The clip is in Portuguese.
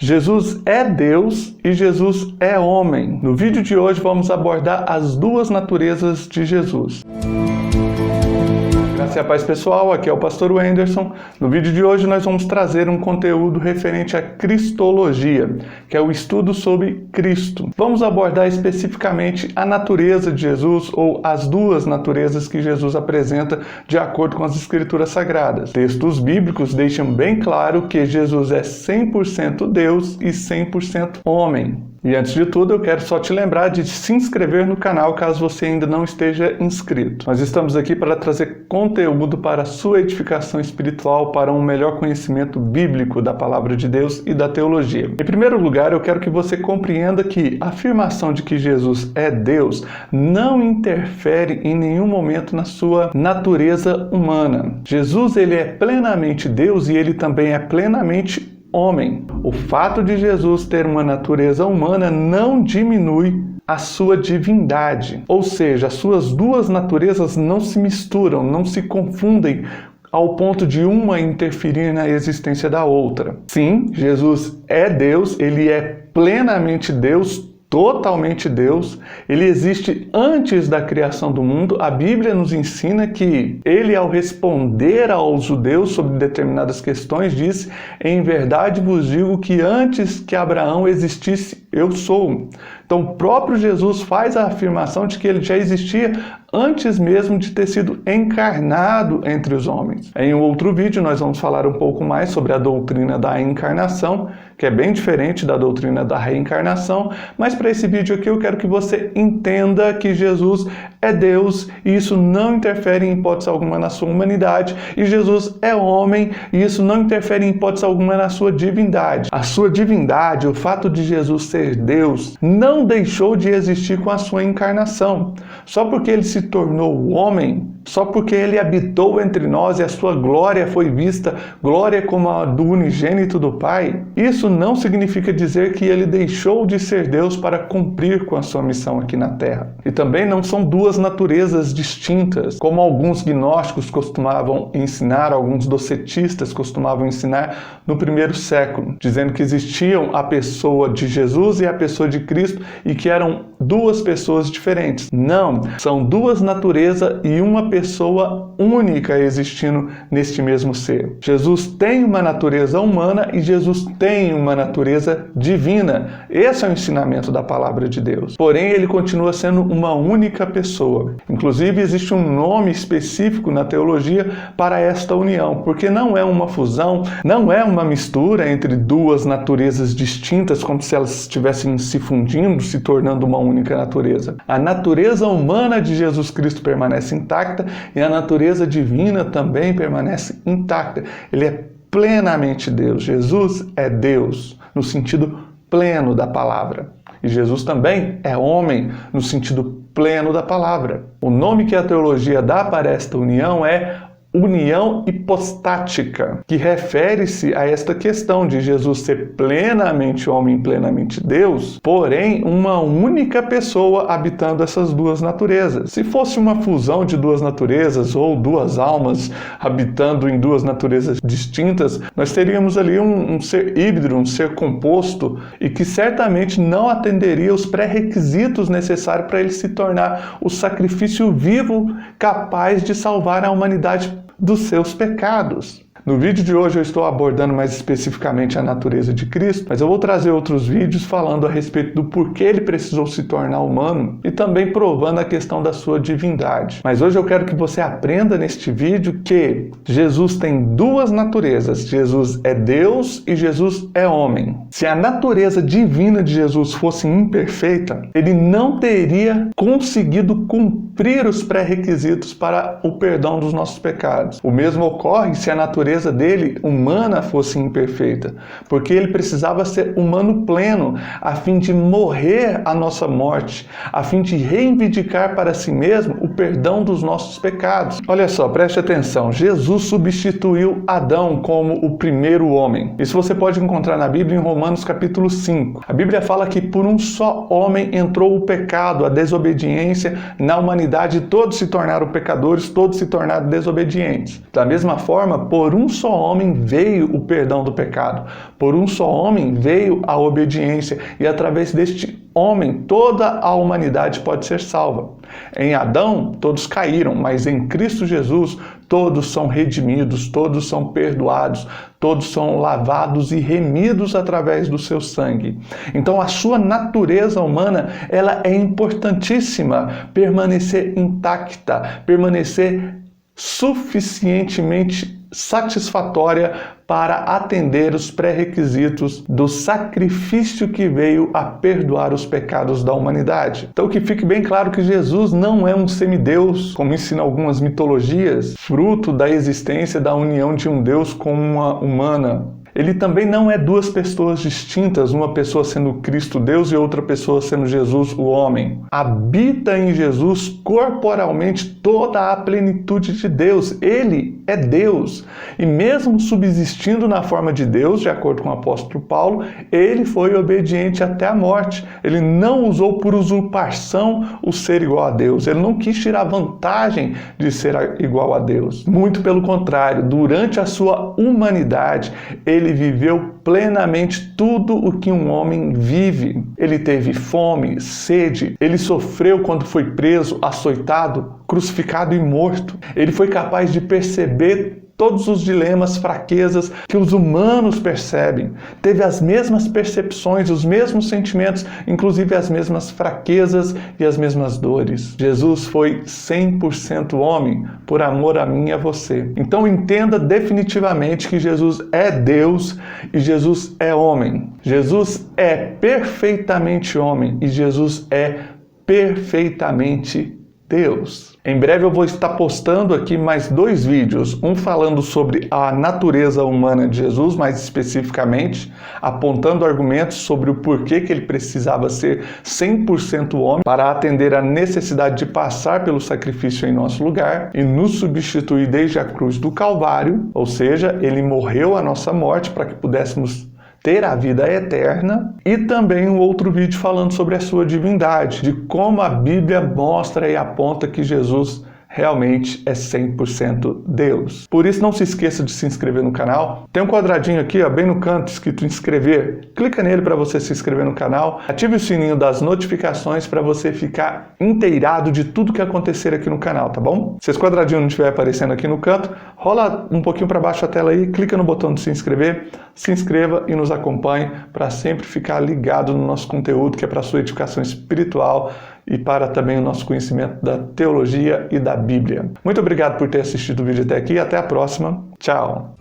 Jesus é Deus e Jesus é homem. No vídeo de hoje vamos abordar as duas naturezas de Jesus. Graças a paz pessoal, aqui é o Pastor Wenderson. No vídeo de hoje nós vamos trazer um conteúdo referente à Cristologia, que é o estudo sobre Cristo. Vamos abordar especificamente a natureza de Jesus ou as duas naturezas que Jesus apresenta de acordo com as Escrituras Sagradas. Textos bíblicos deixam bem claro que Jesus é 100% Deus e 100% homem. E antes de tudo, eu quero só te lembrar de se inscrever no canal caso você ainda não esteja inscrito. Nós estamos aqui para trazer conteúdo para a sua edificação espiritual, para um melhor conhecimento bíblico da Palavra de Deus e da teologia. Em primeiro lugar, eu quero que você compreenda que a afirmação de que Jesus é Deus não interfere em nenhum momento na sua natureza humana. Jesus, ele é plenamente Deus e ele também é plenamente homem. O fato de Jesus ter uma natureza humana não diminui a sua divindade. Ou seja, as suas duas naturezas não se misturam, não se confundem ao ponto de uma interferir na existência da outra. Sim, Jesus é Deus, ele é plenamente Deus, totalmente Deus, ele existe antes da criação do mundo. A Bíblia nos ensina que ele, ao responder aos judeus sobre determinadas questões, disse: "Em verdade vos digo que antes que Abraão existisse, eu sou." Então, o próprio Jesus faz a afirmação de que ele já existia antes mesmo de ter sido encarnado entre os homens. Em um outro vídeo, nós vamos falar um pouco mais sobre a doutrina da encarnação, que é bem diferente da doutrina da reencarnação, mas para esse vídeo aqui eu quero que você entenda que Jesus é Deus e isso não interfere em hipótese alguma na sua humanidade, e Jesus é homem e isso não interfere em hipótese alguma na sua divindade. A sua divindade, o fato de Jesus ser Deus, não deixou de existir com a sua encarnação. Só porque ele se tornou homem, só porque ele habitou entre nós e a sua glória foi vista, glória como a do unigênito do Pai, isso não significa dizer que ele deixou de ser Deus para cumprir com a sua missão aqui na Terra. E também não são duas naturezas distintas, como alguns gnósticos costumavam ensinar, alguns docetistas costumavam ensinar no primeiro século, dizendo que existiam a pessoa de Jesus e a pessoa de Cristo e que eram duas pessoas diferentes. Não, são duas naturezas e uma pessoa única existindo neste mesmo ser. Jesus tem uma natureza humana e Jesus tem uma natureza divina. Esse é o ensinamento da palavra de Deus. Porém, ele continua sendo uma única pessoa. Inclusive, existe um nome específico na teologia para esta união, porque não é uma fusão, não é uma mistura entre duas naturezas distintas, como se elas estivessem se fundindo, se tornando uma única natureza. A natureza humana de Jesus Cristo permanece intacta e a natureza divina também permanece intacta. Ele é plenamente Deus. Jesus é Deus no sentido pleno da palavra. E Jesus também é homem no sentido pleno da palavra. O nome que a teologia dá para esta união é união hipostática, que refere-se a esta questão de Jesus ser plenamente homem e plenamente Deus, porém uma única pessoa habitando essas duas naturezas. Se fosse uma fusão de duas naturezas ou duas almas habitando em duas naturezas distintas, nós teríamos ali um ser híbrido, um ser composto, e que certamente não atenderia os pré-requisitos necessários para ele se tornar o sacrifício vivo capaz de salvar a humanidade dos seus pecados. No vídeo de hoje eu estou abordando mais especificamente a natureza de Cristo, mas eu vou trazer outros vídeos falando a respeito do porquê ele precisou se tornar humano e também provando a questão da sua divindade. Mas hoje eu quero que você aprenda neste vídeo que Jesus tem duas naturezas. Jesus é Deus e Jesus é homem. Se a natureza divina de Jesus fosse imperfeita, ele não teria conseguido cumprir os pré-requisitos para o perdão dos nossos pecados. O mesmo ocorre se a natureza dele, humana, fosse imperfeita, porque ele precisava ser humano pleno, a fim de morrer a nossa morte, a fim de reivindicar para si mesmo o perdão dos nossos pecados. Olha só, preste atenção, Jesus substituiu Adão como o primeiro homem. Isso você pode encontrar na Bíblia em Romanos capítulo 5. A Bíblia fala que por um só homem entrou o pecado, a desobediência na humanidade, todos se tornaram pecadores, todos se tornaram desobedientes. Da mesma forma, por um só homem veio o perdão do pecado, por um só homem veio a obediência, e através deste homem toda a humanidade pode ser salva. Em Adão todos caíram, mas em Cristo Jesus todos são redimidos, todos são perdoados, todos são lavados e remidos através do seu sangue. Então a sua natureza humana, ela é importantíssima permanecer intacta, permanecer suficientemente satisfatória para atender os pré-requisitos do sacrifício que veio a perdoar os pecados da humanidade. Então que fique bem claro que Jesus não é um semideus, como ensinam algumas mitologias, fruto da existência da união de um Deus com uma humana. Ele também não é duas pessoas distintas, uma pessoa sendo Cristo Deus e outra pessoa sendo Jesus o homem. Habita em Jesus corporalmente toda a plenitude de Deus. Ele é Deus. E mesmo subsistindo na forma de Deus, de acordo com o apóstolo Paulo, ele foi obediente até a morte. Ele não usou por usurpação o ser igual a Deus. Ele não quis tirar vantagem de ser igual a Deus. Muito pelo contrário, durante a sua humanidade, ele viveu plenamente tudo o que um homem vive. Ele teve fome, sede, ele sofreu quando foi preso, açoitado, crucificado e morto. Ele foi capaz de perceber todos os dilemas, fraquezas que os humanos percebem. Teve as mesmas percepções, os mesmos sentimentos, inclusive as mesmas fraquezas e as mesmas dores. Jesus foi 100% homem, por amor a mim e a você. Então entenda definitivamente que Jesus é Deus e Jesus é homem. Jesus é perfeitamente homem e Jesus é perfeitamente Deus. Em breve eu vou estar postando aqui mais 2 vídeos, um falando sobre a natureza humana de Jesus, mais especificamente, apontando argumentos sobre o porquê que ele precisava ser 100% homem para atender à necessidade de passar pelo sacrifício em nosso lugar e nos substituir desde a cruz do Calvário, ou seja, ele morreu a nossa morte para que pudéssemos ter a vida eterna, e também um outro vídeo falando sobre a sua divindade, de como a Bíblia mostra e aponta que Jesus realmente é 100% Deus. Por isso não se esqueça de se inscrever no canal. Tem um quadradinho aqui, ó, bem no canto, escrito inscrever. Clica nele para você se inscrever no canal. Ative o sininho das notificações para você ficar inteirado de tudo que acontecer aqui no canal, tá bom? Se esse quadradinho não estiver aparecendo aqui no canto, rola um pouquinho para baixo a tela aí, clica no botão de se inscreva e nos acompanhe para sempre ficar ligado no nosso conteúdo, que é para a sua edificação espiritual e para também o nosso conhecimento da teologia e da Bíblia. Muito obrigado por ter assistido o vídeo até aqui. Até a próxima. Tchau!